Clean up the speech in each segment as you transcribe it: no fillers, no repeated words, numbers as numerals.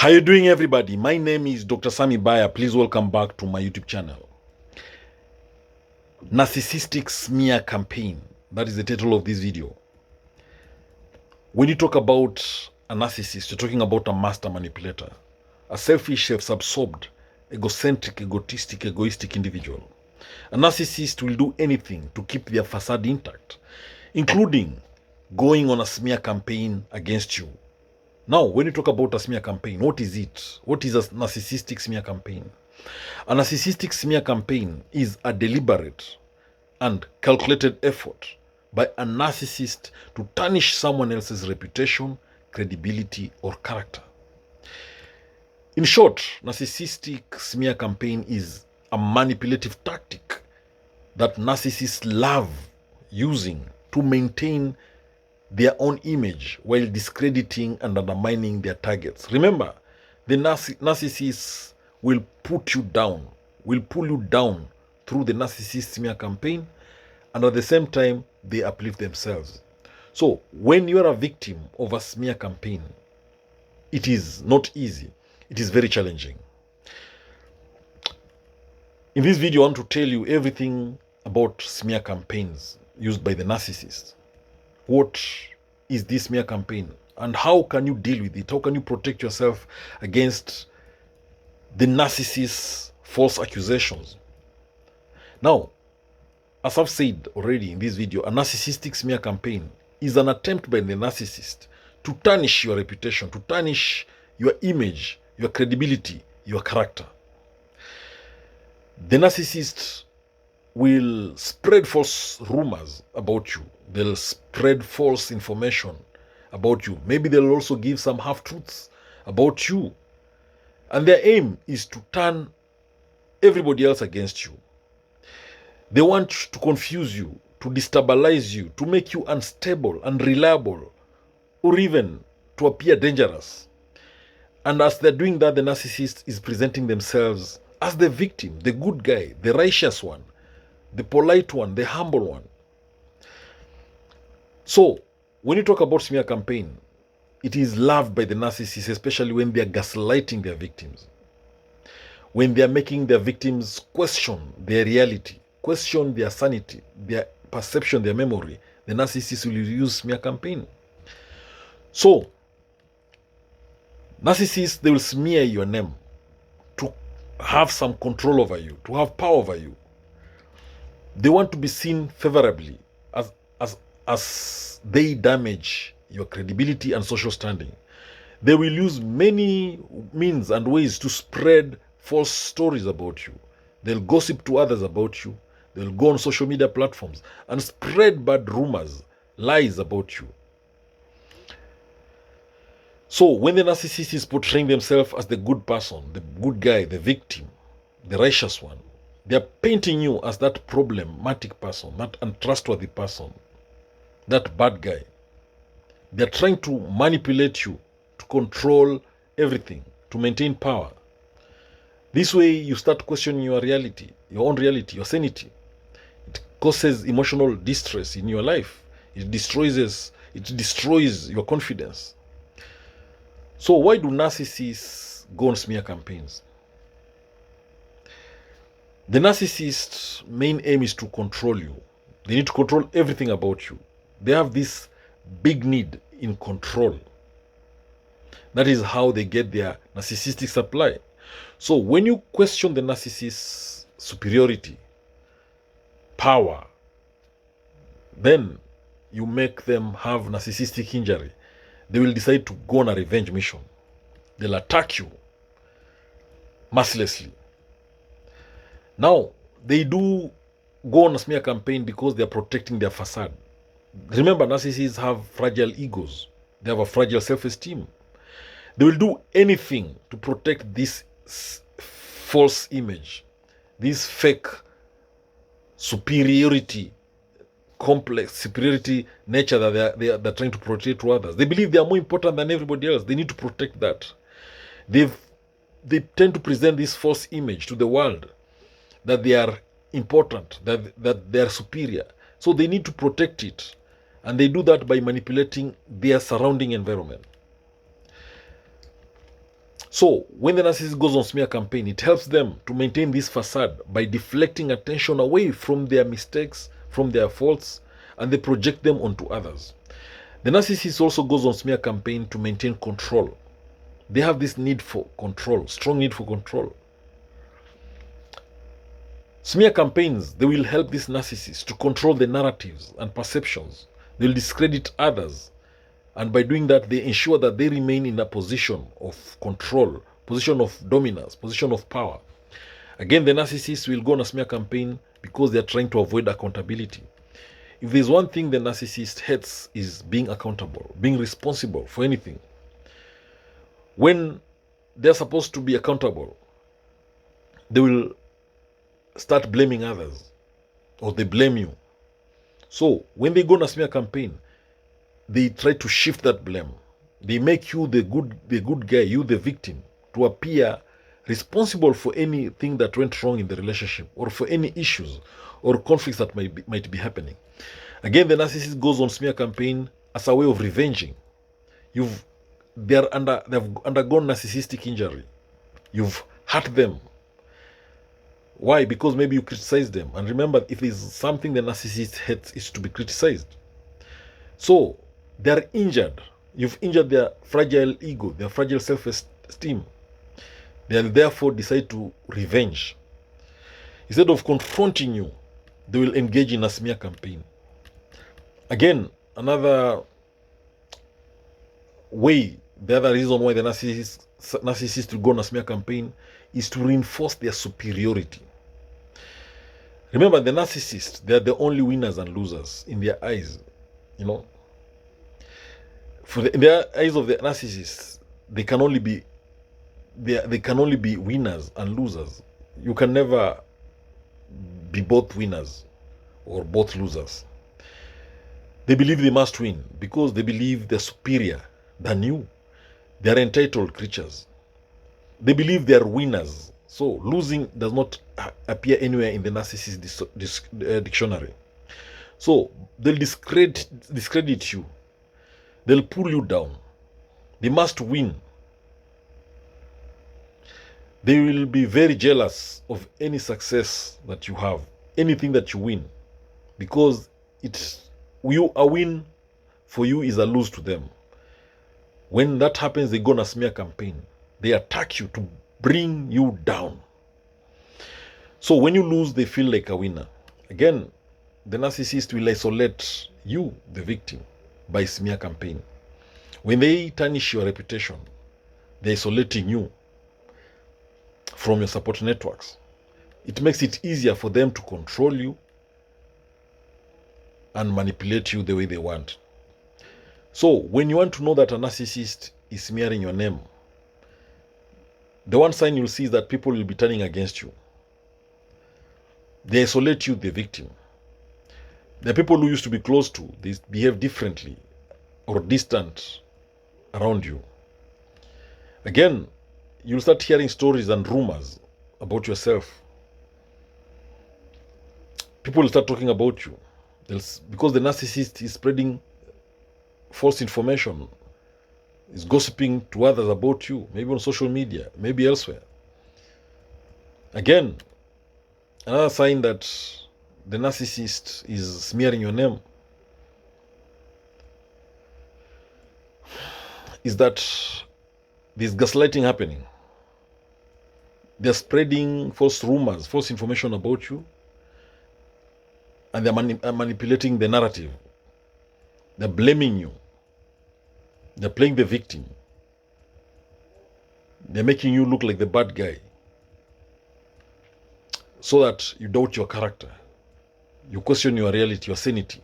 How you doing, everybody? My name is Dr. Sami Bay. Please welcome back to my YouTube channel. Narcissistic smear campaign. That is the title of this video. When you talk about a narcissist, you're talking about a master manipulator, a selfish, self-absorbed, egocentric, egotistic, egoistic individual. A narcissist will do anything to keep their facade intact, including going on a smear campaign against you. Now, when you talk about a smear campaign, what is it? What is a narcissistic smear campaign? A narcissistic smear campaign is a deliberate and calculated effort by a narcissist to tarnish someone else's reputation, credibility, or character. In short, narcissistic smear campaign is a manipulative tactic that narcissists love using to maintain their own image while discrediting and undermining their targets. Remember, the narcissists will put you down, will pull you down through the narcissist smear campaign, and at the same time, they uplift themselves. So, when you are a victim of a smear campaign, it is not easy. It is very challenging. In this video, I want to tell you everything about smear campaigns used by the narcissist. What is this smear campaign and how can you deal with it? How can you protect yourself against the narcissist's false accusations? Now, as I've said already in this video, a narcissistic smear campaign is an attempt by the narcissist to tarnish your reputation, to tarnish your image, your credibility, your character. The narcissist will spread false rumors about you. They'll spread false information about you. Maybe they'll also give some half-truths about you. And their aim is to turn everybody else against you. They want to confuse you, to destabilize you, to make you unstable, unreliable, or even to appear dangerous. And as they're doing that, the narcissist is presenting themselves as the victim, the good guy, the righteous one, the polite one, the humble one. So, when you talk about smear campaign, it is loved by the narcissists, especially when they are gaslighting their victims. When they are making their victims question their reality, question their sanity, their perception, their memory, the narcissist will use smear campaign. So, narcissists, they will smear your name to have some control over you, to have power over you. They want to be seen favorably as they damage your credibility and social standing. They will use many means and ways to spread false stories about you. They'll gossip to others about you. They'll go on social media platforms and spread bad rumors, lies about you. So when the narcissist is portraying themselves as the good person, the good guy, the victim, the righteous one, they are painting you as that problematic person, that untrustworthy person, that bad guy. They're trying to manipulate you, to control everything, to maintain power. This way you start questioning your reality, your own reality, your sanity. It causes emotional distress in your life. It destroys your confidence. So why do narcissists go on smear campaigns? The narcissist's main aim is to control you. They need to control everything about you. They have this big need in control. That is how they get their narcissistic supply. So when you question the narcissist's superiority, power, then you make them have narcissistic injury. They will decide to go on a revenge mission. They'll attack you mercilessly. Now, they do go on a smear campaign because they are protecting their facade. Remember, narcissists have fragile egos. They have a fragile self-esteem. They will do anything to protect this false image, this fake superiority, complex superiority nature that they're trying to protect to others. They believe they are more important than everybody else. They need to protect that. They tend to present this false image to the world that they are important, that they are superior. So they need to protect it. And they do that by manipulating their surrounding environment. So when the narcissist goes on smear campaign, it helps them to maintain this facade by deflecting attention away from their mistakes, from their faults, and they project them onto others. The narcissist also goes on smear campaign to maintain control. They have this need for control, strong need for control. Smear campaigns, they will help these narcissists to control the narratives and perceptions. They'll discredit others. And by doing that, they ensure that they remain in a position of control, position of dominance, position of power. Again, the narcissist will go on a smear campaign because they're trying to avoid accountability. If there's one thing the narcissist hates is being accountable, being responsible for anything. When they're supposed to be accountable, they will start blaming others, or they blame you. So when they go on a smear campaign, they try to shift that blame. They make you the good guy, you the victim, to appear responsible for anything that went wrong in the relationship, or for any issues or conflicts that might be happening. Again, the narcissist goes on smear campaign as a way of revenging. They've undergone narcissistic injury. You've hurt them. Why? Because maybe you criticize them. And remember, if there's something the narcissist hates, is to be criticized. So they're injured. You've injured their fragile ego, their fragile self-esteem. They'll therefore decide to revenge. Instead of confronting you, they will engage in a smear campaign. Again, another way, the other reason why the narcissist will go on a smear campaign is to reinforce their superiority. Remember, the narcissists, they are the only winners and losers in their eyes. In the eyes of the narcissists, they can only be winners and losers. You can never be both winners or both losers. They believe they must win because they believe they're superior than you. They're entitled creatures. They believe they're winners. So losing does not appear anywhere in the narcissist dictionary. So they'll discredit you. They'll pull you down. They must win. They will be very jealous of any success that you have, anything that you win, because a win for you is a lose to them. When that happens, they go on a smear campaign. They attack you to bring you down. So when you lose, they feel like a winner. Again, the narcissist will isolate you, the victim, by smear campaign. When they tarnish your reputation, they're isolating you from your support networks. It makes it easier for them to control you and manipulate you the way they want. So when you want to know that a narcissist is smearing your name, the one sign you'll see is that people will be turning against you. They isolate you, the victim. The people who used to be close to, they behave differently or distant around you. Again, you'll start hearing stories and rumors about yourself. People will start talking about you because the narcissist is spreading false information, is gossiping to others about you, maybe on social media, maybe elsewhere. Again, another sign that the narcissist is smearing your name is that there's gaslighting happening. They're spreading false rumors, false information about you, and they're manipulating the narrative. They're blaming you. They're playing the victim. They're making you look like the bad guy so that you doubt your character. You question your reality, your sanity.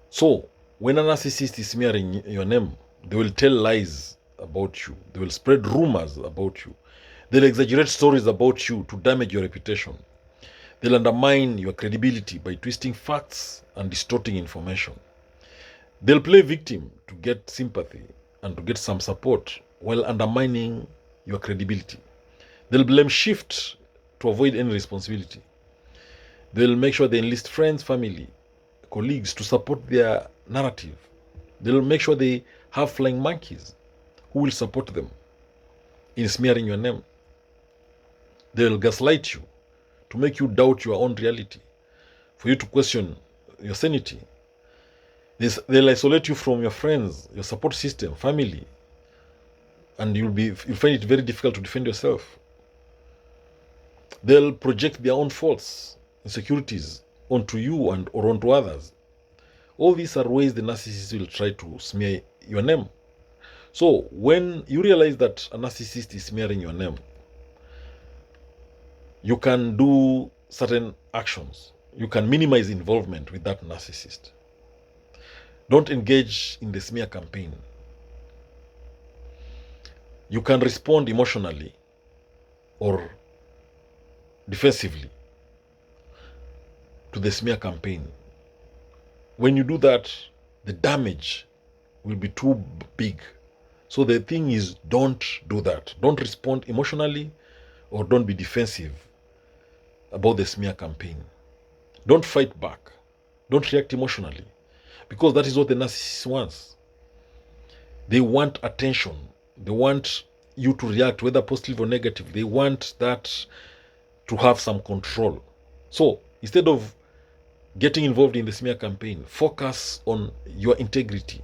So, when a narcissist is smearing your name, they will tell lies about you. They will spread rumors about you. They'll exaggerate stories about you to damage your reputation. They'll undermine your credibility by twisting facts and distorting information. They'll play victim to get sympathy and to get some support while undermining your credibility. They'll blame shift to avoid any responsibility. They'll make sure they enlist friends, family, colleagues to support their narrative. They'll make sure they have flying monkeys who will support them in smearing your name. They will gaslight you to make you doubt your own reality, for you to question your sanity. They'll isolate you from your friends, your support system, family, and you'll find it very difficult to defend yourself. They'll project their own faults, insecurities onto you or onto others. All these are ways the narcissist will try to smear your name. So when you realize that a narcissist is smearing your name, you can do certain actions. You can minimize involvement with that narcissist. Don't engage in the smear campaign. You can respond emotionally or defensively to the smear campaign. When you do that, the damage will be too big. So the thing is, don't do that. Don't respond emotionally or don't be defensive about the smear campaign. Don't fight back. Don't react emotionally, because that is what the narcissist wants. They want attention. They want you to react, whether positive or negative. They want that to have some control. So instead of getting involved in the smear campaign, focus on your integrity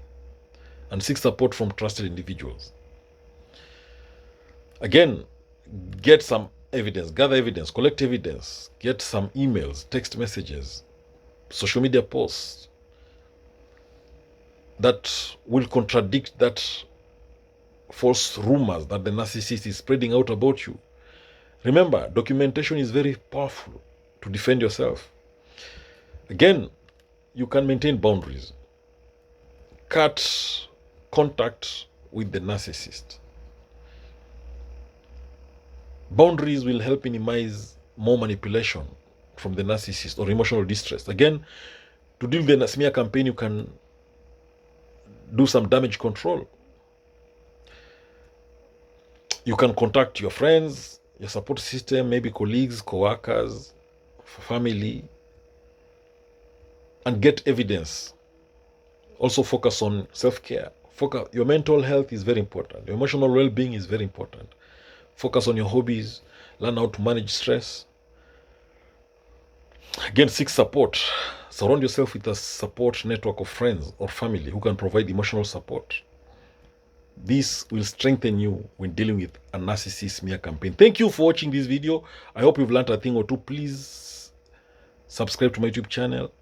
and seek support from trusted individuals. Again, get some evidence, gather evidence, collect evidence, get some emails, text messages, social media posts that will contradict that false rumors that the narcissist is spreading out about you. Remember, documentation is very powerful to defend yourself. Again, you can maintain boundaries. Cut contact with the narcissist. Boundaries will help minimize more manipulation from the narcissist or emotional distress. Again, to deal with the smear campaign, you can do some damage control. You can contact your friends, your support system, maybe colleagues, co-workers, family, and get evidence. Also focus on self-care. Your mental health is very important. Your emotional well-being is very important. Focus on your hobbies. Learn how to manage stress. Again, seek support. Surround yourself with a support network of friends or family who can provide emotional support. This will strengthen you when dealing with a narcissist smear campaign. Thank you for watching this video. I hope you've learned a thing or two. Please subscribe to my YouTube channel.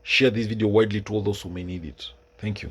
Share this video widely to all those who may need it. Thank you.